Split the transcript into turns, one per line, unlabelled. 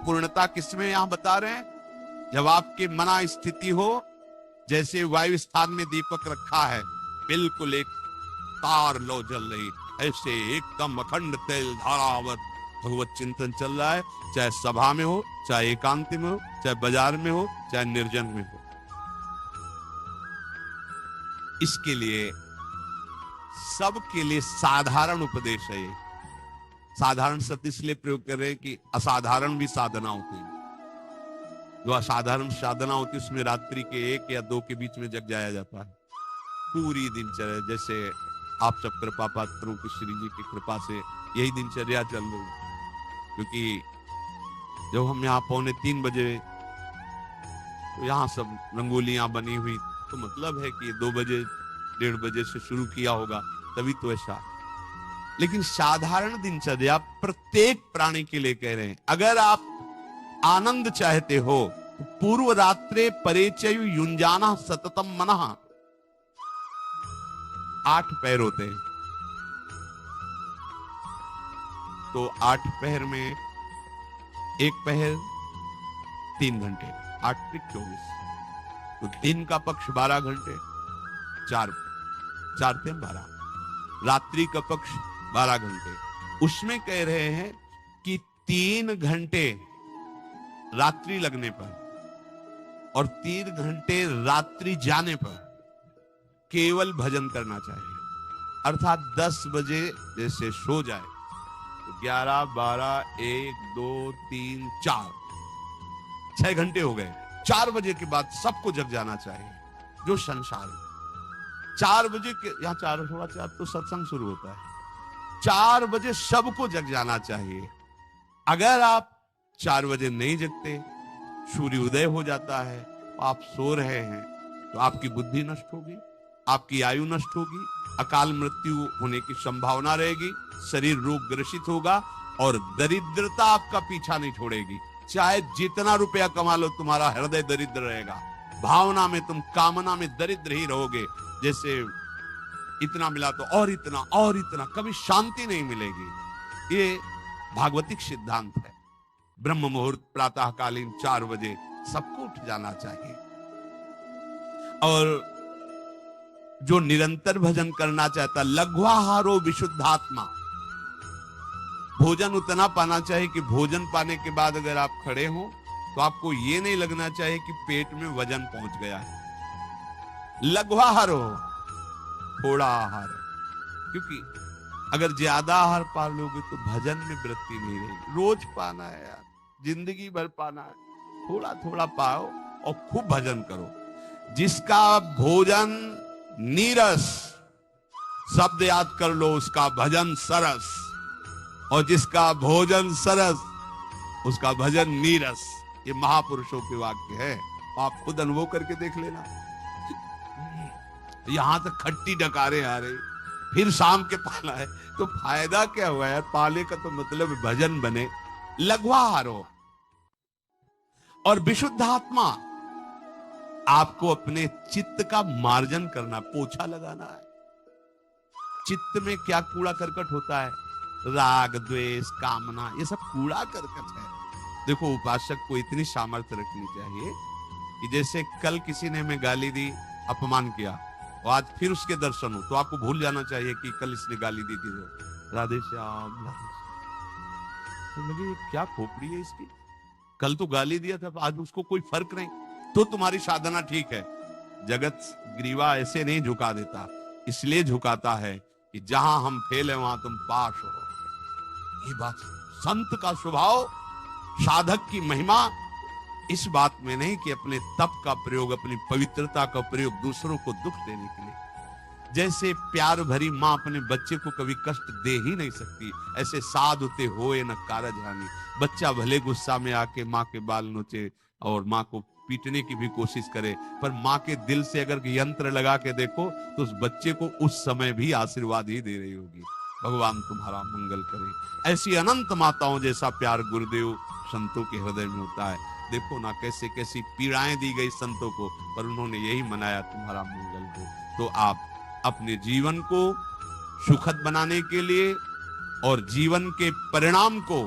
पूर्णता किसमें यहां बता रहे हैं? जब आपकी मना स्थिति हो, जैसे वायु स्थान में दीपक रखा है, बिल्कुल एक तार लो जल रही, ऐसे एकदम अखंड तेल धारावत भगवत चिंतन चल रहा है, चाहे सभा में हो, चाहे एकांत में हो, चाहे बाजार में हो, चाहे निर्जन में हो। इसके लिए सबके लिए साधारण उपदेश है ये। साधारण शब्द इसलिए प्रयोग कर रहे हैं कि असाधारण भी साधना होती है। जो असाधारण साधना होती है उसमें रात्रि के 1 या 2 के बीच में जग जाया जाता है। पूरी दिनचर्या, जैसे आप सब कृपा पात्रों की श्री जी की कृपा से यही दिनचर्या चल रही है। क्योंकि जब हम यहाँ 2:45 बजे, तो यहाँ सब रंगोलियां बनी हुई, तो मतलब है कि 2 बजे 1:30 बजे से शुरू किया होगा, तभी तो ऐसा। लेकिन साधारण दिनचर्या प्रत्येक प्राणी के लिए कह रहे हैं। अगर आप आनंद चाहते हो तो पूर्व रात्रे परेचयु युंजाना सततम मनः। 8 पैर होते हैं, तो 8 पहर में एक पहर 3 घंटे, 8 × 24, तो दिन का पक्ष 12 घंटे, 4 × 12, रात्रि का पक्ष 12 घंटे। उसमें कह रहे हैं कि 3 घंटे रात्रि लगने पर और 3 घंटे रात्रि जाने पर केवल भजन करना चाहिए। अर्थात 10 बजे जैसे सो जाए तो 11, 12, 1, 2, 3, 4, 6 घंटे हो गए। 4 बजे के बाद सबको जग जाना चाहिए जो संसार में। 4 बजे के यहाँ 4:15 तो सत्संग शुरू होता है। 4 बजे सबको जग जाना चाहिए। अगर आप 4 बजे नहीं जगते, सूर्योदय हो जाता है, आप सो रहे हैं, तो आपकी बुद्धि नष्ट होगी, आपकी आयु नष्ट होगी, अकाल मृत्यु होने की संभावना रहेगी, शरीर रोग ग्रसित होगा और दरिद्रता आपका पीछा नहीं छोड़ेगी। चाहे जितना रुपया कमा लो, तुम्हारा हृदय दरिद्र रहेगा। भावना में तुम, कामना में दरिद्र ही रहोगे। जैसे इतना मिला तो और इतना, कभी शांति नहीं मिलेगी। ये भागवतिक सिद्धांत है। ब्रह्म मुहूर्त प्रातःकालीन 4 बजे सबको उठ जाना चाहिए। और जो निरंतर भजन करना चाहता, लघ्वाहारो विशुद्धात्मा, भोजन उतना पाना चाहिए कि भोजन पाने के बाद अगर आप खड़े हो तो आपको ये नहीं लगना चाहिए कि पेट में वजन पहुंच गया है। लघ्वाहारो, थोड़ा आहार, क्योंकि अगर ज्यादा आहार पा लोगे तो भजन में वृत्ति नहीं रहेगी। रोज पाना है यार, जिंदगी भर पाना है, थोड़ा थोड़ा पाओ और खूब भजन करो। जिसका भोजन नीरस, शब्द याद कर लो, उसका भजन सरस, और जिसका भोजन सरस उसका भजन नीरस। ये महापुरुषों के वाक्य है, आप खुद अनुभव करके देख लेना। यहां तक खट्टी डकारे आ रही, फिर शाम के पाला है, तो फायदा क्या हुआ यार? पाले का तो मतलब भजन बने। लघ्वाहारो और विशुद्धात्मा, आपको अपने चित्त का मार्जन करना, पोछा लगाना है। चित्त में क्या कूड़ा करकट होता है? राग, द्वेष, कामना, ये सब कूड़ा करकट है। देखो, उपासक को इतनी सामर्थ्य रखनी चाहिए कि जैसे कल किसी ने हमें गाली दी, अपमान किया, और आज फिर उसके दर्शन हो, तो आपको भूल जाना चाहिए कि कल इसने गाली दी थी। राधे श्याम, तो लगे ये क्या खोपड़ी है इसकी, कल तो गाली दिया था, आज उसको कोई फर्क नहीं, तो तुम्हारी साधना ठीक है। जगत ग्रीवा ऐसे नहीं झुका देता, इसलिए झुकाता है कि जहां हम फेल है वहां तुम पास हो। ये बात, संत का स्वभाव, साधक की महिमा इस बात में नहीं कि अपने तप का प्रयोग, अपनी पवित्रता का प्रयोग दूसरों को दुख देने के लिए। जैसे प्यार भरी मां अपने बच्चे को कभी कष्ट दे ही नहीं सकती, ऐसे साध उते होए न कारज हानि। बच्चा भले गुस्सा में आके मां के बाल नोचे और मां को पीटने की भी कोशिश करे, पर मां के दिल से अगर यंत्र लगा के देखो तो उस बच्चे को उस समय भी आशीर्वाद ही दे रही होगी, भगवान तुम्हारा मंगल करे। ऐसी अनंत माताओं जैसा प्यार गुरुदेव संतों के हृदय में होता है। देखो ना कैसे कैसी पीड़ाएं दी गई संतों को, पर उन्होंने यही मनाया तुम्हारा मंगल हो। तो आप अपने जीवन को सुखद बनाने के लिए और जीवन के परिणाम को